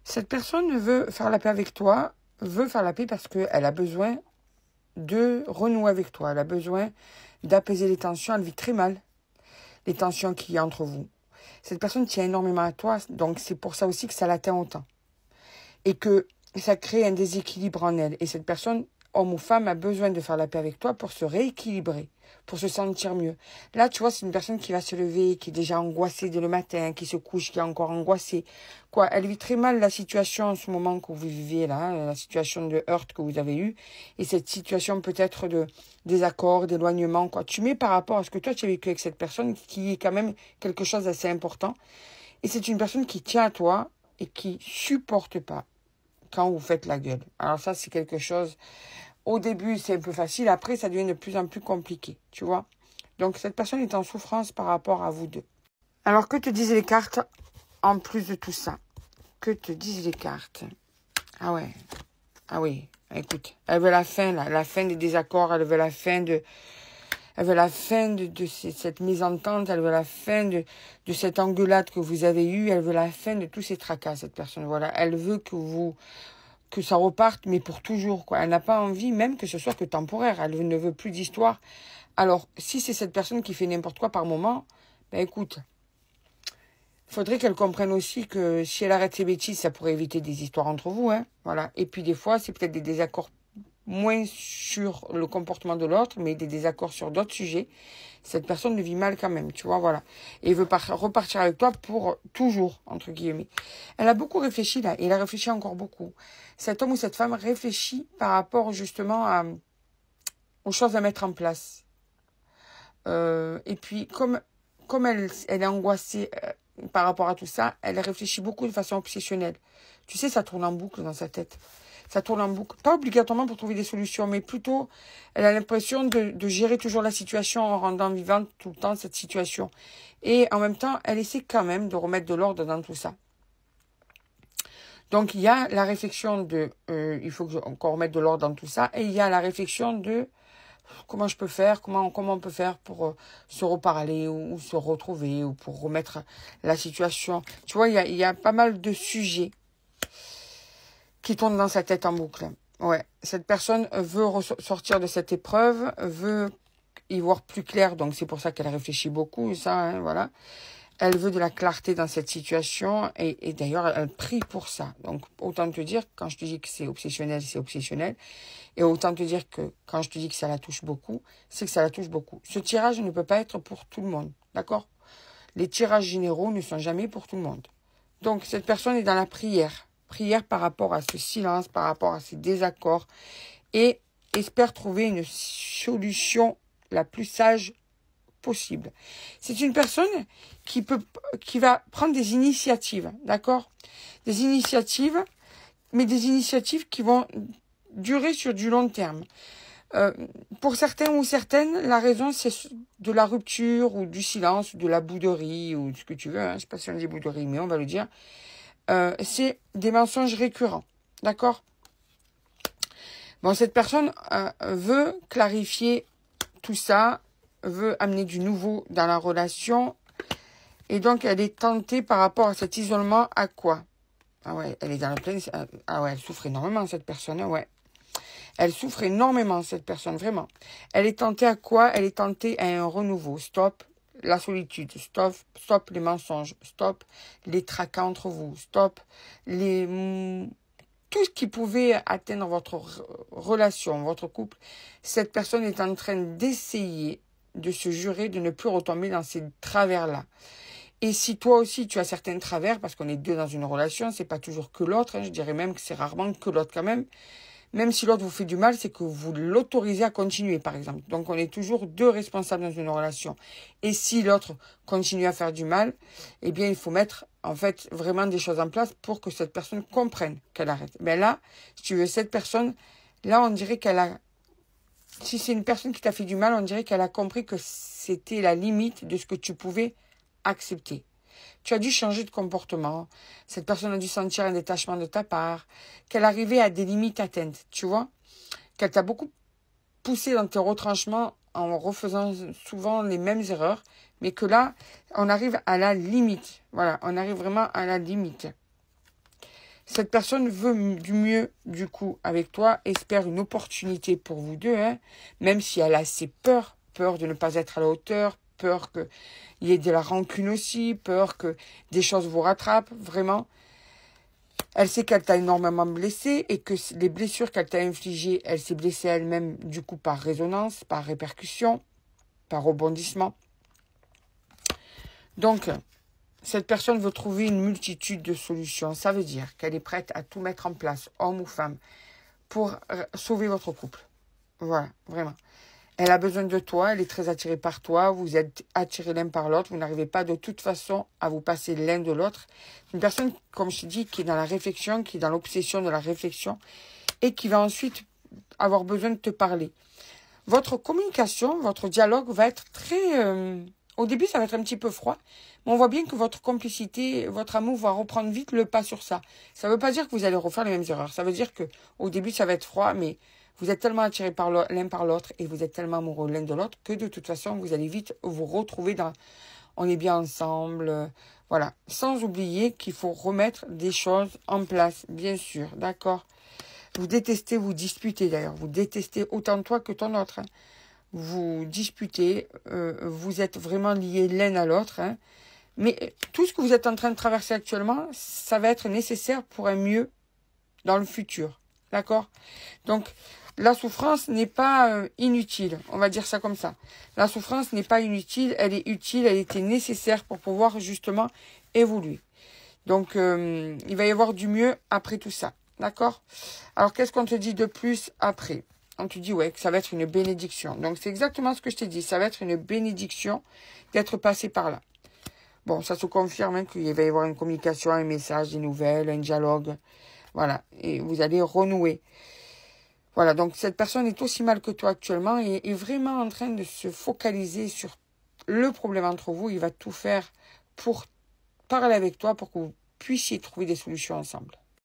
Cette personne veut faire la paix avec toi, veut faire la paix parce qu'elle a besoin de renouer avec toi. Elle a besoin d'apaiser les tensions. Elle vit très mal les tensions qu'il y a entre vous. Cette personne tient énormément à toi, donc c'est pour ça aussi que ça l'atteint autant. Et que ça crée un déséquilibre en elle. Et cette personne, homme ou femme, a besoin de faire la paix avec toi pour se rééquilibrer, pour se sentir mieux. Là, tu vois, c'est une personne qui va se lever, qui est déjà angoissée dès le matin, qui se couche, qui est encore angoissée. Quoi, elle vit très mal la situation en ce moment que vous vivez là, la situation de heurt que vous avez eue. Et cette situation peut-être de désaccord, d'éloignement, quoi. Tu mets par rapport à ce que toi tu as vécu avec cette personne, qui est quand même quelque chose d'assez important. Et c'est une personne qui tient à toi et qui supporte pas quand vous faites la gueule. Alors ça, c'est quelque chose, au début, c'est un peu facile. Après, ça devient de plus en plus compliqué, tu vois. Donc, cette personne est en souffrance par rapport à vous deux. Alors, que te disent les cartes en plus de tout ça? Que te disent les cartes? Ah ouais. Ah oui. Écoute, elle veut la fin, là. La fin des désaccords. Elle veut la fin de... Elle veut la fin de cette mésentente, elle veut la fin de cette engueulade que vous avez eue, elle veut la fin de tous ces tracas, cette personne. Voilà, elle veut que ça reparte, mais pour toujours, quoi. Elle n'a pas envie, même que ce soit que temporaire. Elle ne veut plus d'histoire. Alors, si c'est cette personne qui fait n'importe quoi par moment, ben écoute, il faudrait qu'elle comprenne aussi que si elle arrête ses bêtises, ça pourrait éviter des histoires entre vous, hein. Voilà. Et puis des fois, c'est peut-être des désaccords moins sur le comportement de l'autre, mais des désaccords sur d'autres sujets. Cette personne le vit mal quand même, tu vois, voilà. Et veut repartir avec toi pour toujours, entre guillemets. Elle a beaucoup réfléchi, là, et elle a réfléchi encore beaucoup. Cet homme ou cette femme réfléchit par rapport, justement, aux choses à mettre en place. Et puis, comme elle est angoissée par rapport à tout ça, elle réfléchit beaucoup de façon obsessionnelle. Tu sais, ça tourne en boucle dans sa tête. Ça tourne en boucle. Pas obligatoirement pour trouver des solutions, mais plutôt, elle a l'impression de gérer toujours la situation en rendant vivante tout le temps cette situation. Et en même temps, elle essaie quand même de remettre de l'ordre dans tout ça. Donc, il y a la réflexion de il faut qu'on remette de l'ordre dans tout ça. Et il y a la réflexion de comment je peux faire, comment on peut faire pour se reparler ou se retrouver ou pour remettre la situation. Tu vois, il y a pas mal de sujets qui tourne dans sa tête en boucle. Ouais, cette personne veut sortir de cette épreuve, veut y voir plus clair, donc c'est pour ça qu'elle réfléchit beaucoup, ça, hein, voilà. Elle veut de la clarté dans cette situation, et d'ailleurs, elle prie pour ça. Donc, autant te dire, quand je te dis que c'est obsessionnel, et autant te dire que quand je te dis que ça la touche beaucoup, c'est que ça la touche beaucoup. Ce tirage ne peut pas être pour tout le monde, d'accord? Les tirages généraux ne sont jamais pour tout le monde. Donc, cette personne est dans la prière. Prière par rapport à ce silence, par rapport à ces désaccords, et espère trouver une solution la plus sage possible. C'est une personne qui va prendre des initiatives, d'accord? Des initiatives, mais des initiatives qui vont durer sur du long terme. Pour certains ou certaines, la raison, c'est de la rupture ou du silence, ou de la bouderie, ou ce que tu veux, hein. Je ne sais pas si on dit bouderie, mais on va le dire. C'est des mensonges récurrents, d'accord? Bon, cette personne veut clarifier tout ça, veut amener du nouveau dans la relation, et donc elle est tentée par rapport à cet isolement à quoi? Ah ouais, elle est dans la pleine... Ah ouais, elle souffre énormément, cette personne, ouais. Elle souffre énormément, cette personne, vraiment. Elle est tentée à quoi? Elle est tentée à un renouveau. Stop la solitude, stop les mensonges, stop les tracas entre vous, stop tout ce qui pouvait atteindre votre relation, votre couple. Cette personne est en train d'essayer de se jurer de ne plus retomber dans ces travers-là. Et si toi aussi tu as certains travers, parce qu'on est deux dans une relation, c'est pas toujours que l'autre, hein, je dirais même que c'est rarement que l'autre quand même. Même si l'autre vous fait du mal, c'est que vous l'autorisez à continuer, par exemple. Donc, on est toujours deux responsables dans une relation. Et si l'autre continue à faire du mal, eh bien, il faut mettre, en fait, vraiment des choses en place pour que cette personne comprenne qu'elle arrête. Mais là, si tu veux, cette personne, là, on dirait qu'elle a... Si c'est une personne qui t'a fait du mal, on dirait qu'elle a compris que c'était la limite de ce que tu pouvais accepter. Tu as dû changer de comportement. Cette personne a dû sentir un détachement de ta part. Qu'elle arrivait à des limites atteintes, tu vois. Qu'elle t'a beaucoup poussé dans tes retranchements en refaisant souvent les mêmes erreurs. Mais que là, on arrive à la limite. Voilà, on arrive vraiment à la limite. Cette personne veut du mieux, du coup, avec toi, espère une opportunité pour vous deux, hein, même si elle a assez peur, peur de ne pas être à la hauteur, peur qu'il y ait de la rancune aussi, peur que des choses vous rattrapent, vraiment. Elle sait qu'elle t'a énormément blessé et que les blessures qu'elle t'a infligées, elle s'est blessée elle-même, du coup, par résonance, par répercussion, par rebondissement. Donc, cette personne veut trouver une multitude de solutions. Ça veut dire qu'elle est prête à tout mettre en place, homme ou femme, pour sauver votre couple. Voilà, vraiment. Elle a besoin de toi, elle est très attirée par toi, vous êtes attirés l'un par l'autre, vous n'arrivez pas de toute façon à vous passer l'un de l'autre. Une personne, comme je te dis, qui est dans la réflexion, qui est dans l'obsession de la réflexion et qui va ensuite avoir besoin de te parler. Votre communication, votre dialogue va être très... au début, ça va être un petit peu froid, mais on voit bien que votre complicité, votre amour va reprendre vite le pas sur ça. Ça ne veut pas dire que vous allez refaire les mêmes erreurs. Ça veut dire que au début, ça va être froid, mais vous êtes tellement attirés par l'un par l'autre et vous êtes tellement amoureux l'un de l'autre que de toute façon, vous allez vite vous retrouver dans « on est bien ensemble ». Voilà. Sans oublier qu'il faut remettre des choses en place, bien sûr. D'accord ? Vous détestez vous disputer d'ailleurs. Vous détestez autant toi que ton autre. Hein. Vous disputez, vous êtes vraiment liés l'un à l'autre. Hein. Mais tout ce que vous êtes en train de traverser actuellement, ça va être nécessaire pour un mieux dans le futur. D'accord ? Donc, la souffrance n'est pas inutile. On va dire ça comme ça. La souffrance n'est pas inutile. Elle est utile. Elle était nécessaire pour pouvoir justement évoluer. Donc, il va y avoir du mieux après tout ça. D'accord ? Alors, qu'est-ce qu'on te dit de plus après ? On te dit, ouais, que ça va être une bénédiction. Donc, c'est exactement ce que je t'ai dit. Ça va être une bénédiction d'être passé par là. Bon, ça se confirme hein, qu'il va y avoir une communication, un message, des nouvelles, un dialogue. Voilà. Et vous allez renouer. Voilà. Donc, cette personne est aussi mal que toi actuellement et est vraiment en train de se focaliser sur le problème entre vous. Il va tout faire pour parler avec toi, pour que vous puissiez trouver des solutions ensemble.